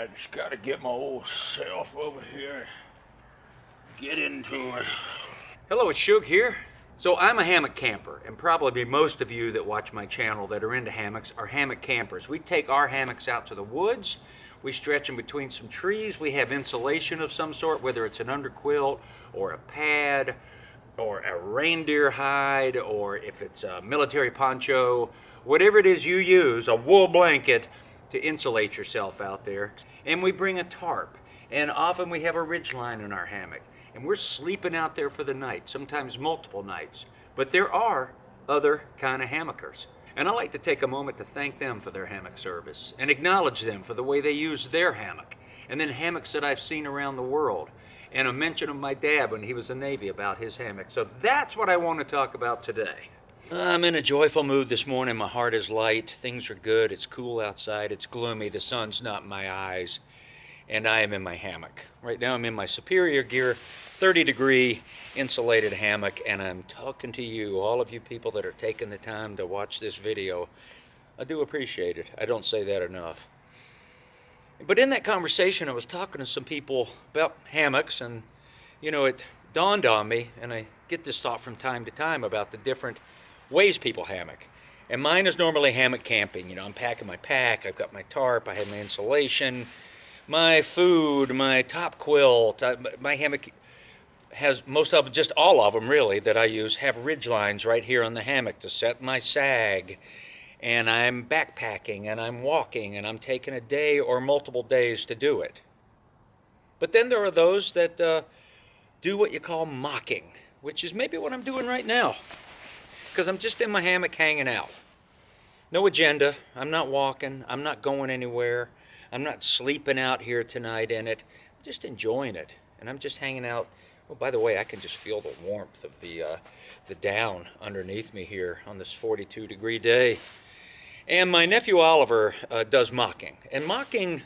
Alright, just gotta get my old self over here. Get into it. Hello, it's Shug here. So I'm a hammock camper, and probably most of you that watch my channel that are into hammocks are hammock campers. We take our hammocks out to the woods, we stretch them between some trees, we have insulation of some sort, whether it's an underquilt or a pad or a reindeer hide, or if it's a military poncho, whatever it is you use, a wool blanket to insulate yourself out there. And we bring a tarp, and often we have a ridge line in our hammock, and we're sleeping out there for the night, sometimes multiple nights. But there are other kind of hammockers, and I like to take a moment to thank them for their hammock service and acknowledge them for the way they use their hammock, and then hammocks that I've seen around the world, and a mention of my dad when he was in the Navy about his hammock. So that's what I want to talk about today. I'm in a joyful mood this morning. My heart is light. Things are good. It's cool outside. It's gloomy. The sun's not in my eyes. And I am in my hammock. Right now I'm in my Superior Gear 30-degree insulated hammock, and I'm talking to you, all of you people that are taking the time to watch this video. I do appreciate it. I don't say that enough. But in that conversation, I was talking to some people about hammocks, and you know, it dawned on me, and I get this thought from time to time about the different ways people hammock. And mine is normally hammock camping. You know, I'm packing my pack, I've got my tarp, I have my insulation, my food, my top quilt. My hammock has most of them, just all of them really, that I use, have ridge lines right here on the hammock to set my sag. And I'm backpacking, and I'm walking, and I'm taking a day or multiple days to do it. But then there are those that do what you call mocking, which is maybe what I'm doing right now, because I'm just in my hammock hanging out. No agenda. I'm not walking. I'm not going anywhere. I'm not sleeping out here tonight in it. I'm just enjoying it, and I'm just hanging out. Oh, by the way, I can just feel the warmth of the down underneath me here on this 42-degree day. And my nephew Oliver does mocking. And mocking...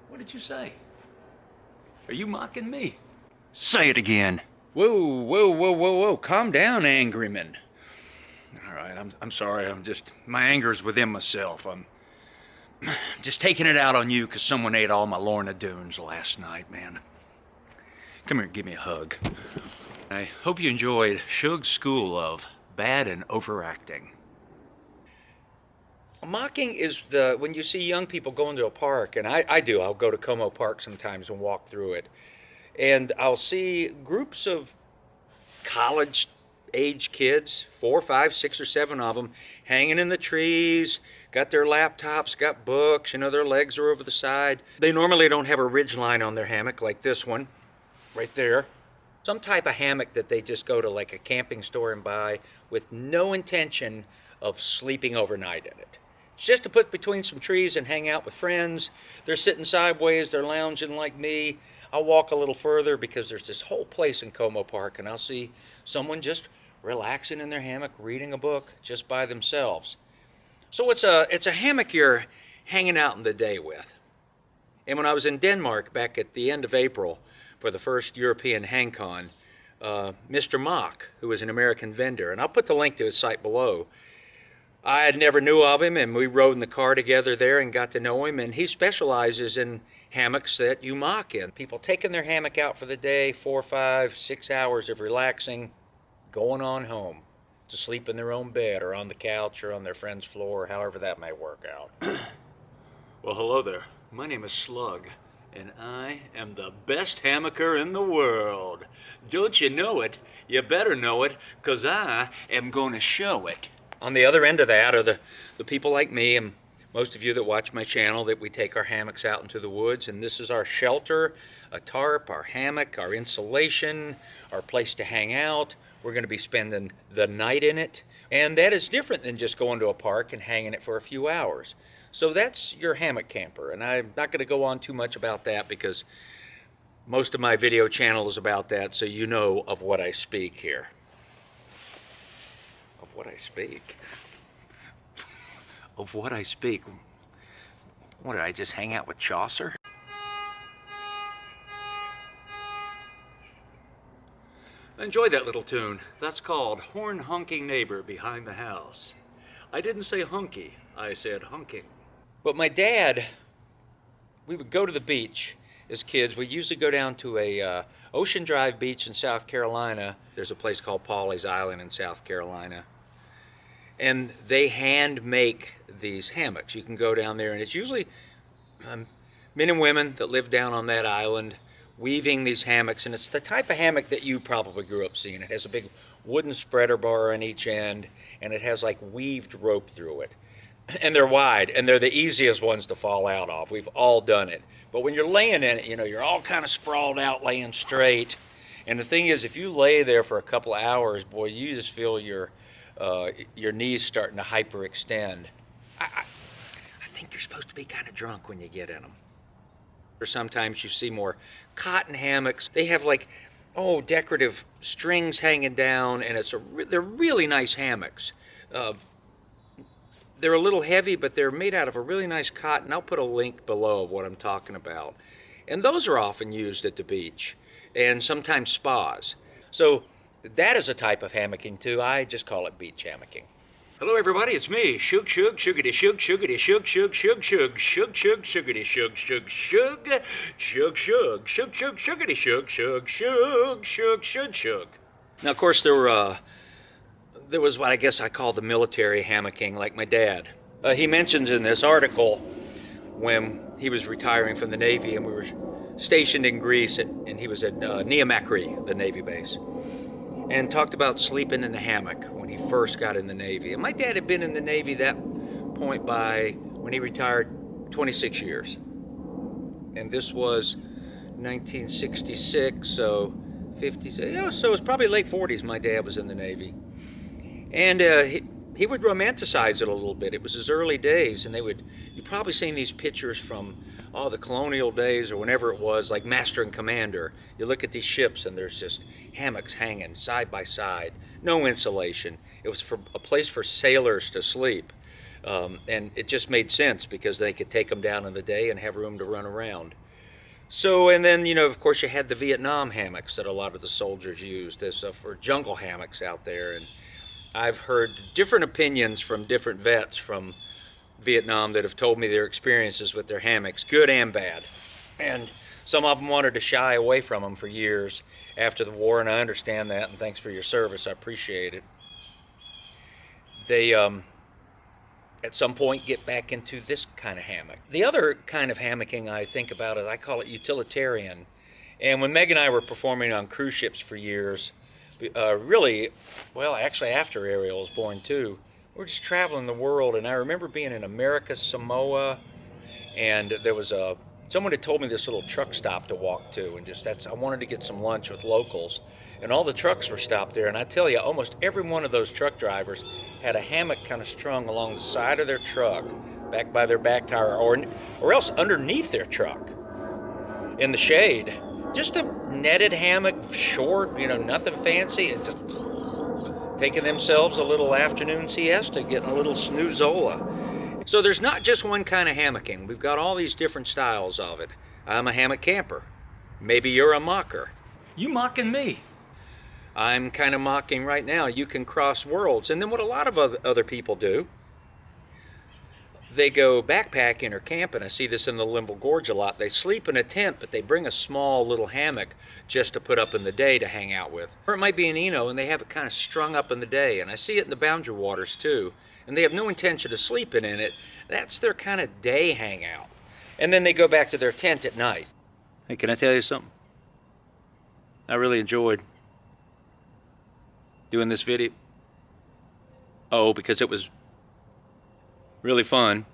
What did you say? Are you mocking me? Say it again. Whoa, whoa, whoa, whoa, whoa. Calm down, angryman. All right, I'm sorry. My anger's within myself. I'm just taking it out on you because someone ate all my Lorna Doones last night, man. Come here, give me a hug. I hope you enjoyed Shug's School of Bad and Overacting. Mocking is when you see young people going to a park, and I do. I'll go to Como Park sometimes and walk through it. And I'll see groups of college-age kids, 4, 5, 6, or 7 of them, hanging in the trees, got their laptops, got books, you know, their legs are over the side. They normally don't have a ridge line on their hammock like this one, right there. Some type of hammock that they just go to like a camping store and buy with no intention of sleeping overnight in it. It's just to put between some trees and hang out with friends. They're sitting sideways, they're lounging like me. I'll walk a little further because there's this whole place in Como Park, and I'll see someone just relaxing in their hammock, reading a book just by themselves. So it's a hammock you're hanging out in the day with. And when I was in Denmark back at the end of April for the first European HangCon, Mr. Mock, who was an American vendor, and I'll put the link to his site below, I had never knew of him, and we rode in the car together there and got to know him, and he specializes in hammocks that you mock in. People taking their hammock out for the day, 4, 5, 6 hours of relaxing, going on home to sleep in their own bed or on the couch or on their friend's floor, however that may work out. Well, hello there. My name is Slug, and I am the best hammocker in the world. Don't you know it? You better know it, 'cause I am going to show it. On the other end of that are the people like me and most of you that watch my channel, that we take our hammocks out into the woods, and this is our shelter, a tarp, our hammock, our insulation, our place to hang out. We're going to be spending the night in it, and that is different than just going to a park and hanging it for a few hours. So that's your hammock camper, and I'm not going to go on too much about that because most of my video channel is about that, so you know of what I speak here. Of what I speak? Of what I speak? What, did I just hang out with Chaucer? Enjoy that little tune. That's called Horn Honking Neighbor Behind the House. I didn't say hunky, I said honking. But my dad we would go to the beach as kids. We usually go down to a Ocean Drive beach in South Carolina. There's a place called Pawleys Island in South Carolina. And they hand make these hammocks. You can go down there, and it's usually men and women that live down on that island weaving these hammocks. And it's the type of hammock that you probably grew up seeing. It has a big wooden spreader bar on each end, and it has like weaved rope through it. And they're wide, and they're the easiest ones to fall out of. We've all done it. But when you're laying in it, you know, you're all kind of sprawled out, laying straight. And the thing is, if you lay there for a couple of hours, boy, you just feel your knees starting to hyperextend. I think you're supposed to be kind of drunk when you get in them. Or sometimes you see more cotton hammocks. They have like, oh, decorative strings hanging down, and they're really nice hammocks. They're a little heavy, but they're made out of a really nice cotton. I'll put a link below of what I'm talking about. And those are often used at the beach and sometimes spas. So that is a type of hammocking too. I just call it beach hammocking. Hello everybody, it's me, Shug Shug, Shugity Shug, Shugity Shug, Shug Shug Shug, Shug Shug, Shugity Shug, Shug Shug, Shug Shug, Shug Shug, Shugity Shug, Shug Shug, Shug Shug Shug. Now of course there was what I guess I call the military hammocking, like my dad. He mentions in this article when he was retiring from the Navy and we were stationed in Greece, and he was at Niamakri, the Navy base, and talked about sleeping in the hammock when he first got in the Navy. And my dad had been in the Navy that point by when he retired 26 years. And this was 1966, so 50, so it was probably late 40s my dad was in the Navy. And he would romanticize it a little bit. It was his early days, and you've probably seen these pictures from the colonial days or whenever it was, like Master and Commander. You look at these ships and there's just hammocks hanging side by side, no insulation. It was for a place for sailors to sleep. And it just made sense because they could take them down in the day and have room to run around. So, and then, you know, of course you had the Vietnam hammocks that a lot of the soldiers used as for jungle hammocks out there. And I've heard different opinions from different vets from Vietnam that have told me their experiences with their hammocks, good and bad. And some of them wanted to shy away from them for years after the war, and I understand that, and thanks for your service, I appreciate it. They, at some point, get back into this kind of hammock. The other kind of hammocking I think about is, I call it utilitarian. And when Meg and I were performing on cruise ships for years, really, well, actually after Ariel was born too, we're just traveling the world, and I remember being in America, Samoa, and there was someone had told me this little truck stop to walk to, and I wanted to get some lunch with locals, and all the trucks were stopped there, and I tell you, almost every one of those truck drivers had a hammock kind of strung along the side of their truck, back by their back tire, or else underneath their truck, in the shade. Just a netted hammock, short, you know, nothing fancy. It's just taking themselves a little afternoon siesta, getting a little snoozola. So there's not just one kind of hammocking. We've got all these different styles of it. I'm a hammock camper. Maybe you're a mocker. You mocking me. I'm kind of mocking right now. You can cross worlds. And then what a lot of other people do, they go backpacking or camping. I see this in the Linville Gorge a lot. They sleep in a tent, but they bring a small little hammock just to put up in the day to hang out with. Or it might be an Eno, and they have it kind of strung up in the day. And I see it in the Boundary Waters too. And they have no intention of sleeping in it. That's their kind of day hangout. And then they go back to their tent at night. Hey, can I tell you something? I really enjoyed doing this video. Oh, because it was really fun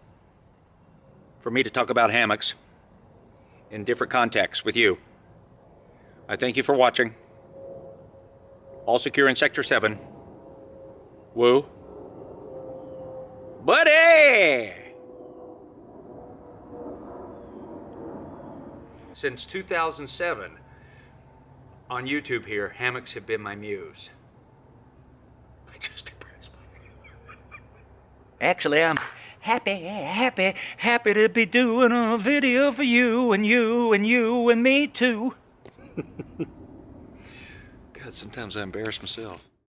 for me to talk about hammocks in different contexts with you. I thank you for watching. All secure in Sector 7. Woo. Buddy! Since 2007, on YouTube here, hammocks have been my muse. I just impressed myself. Actually, I'm happy to be doing a video for you and you and you and me too. God, sometimes I embarrass myself.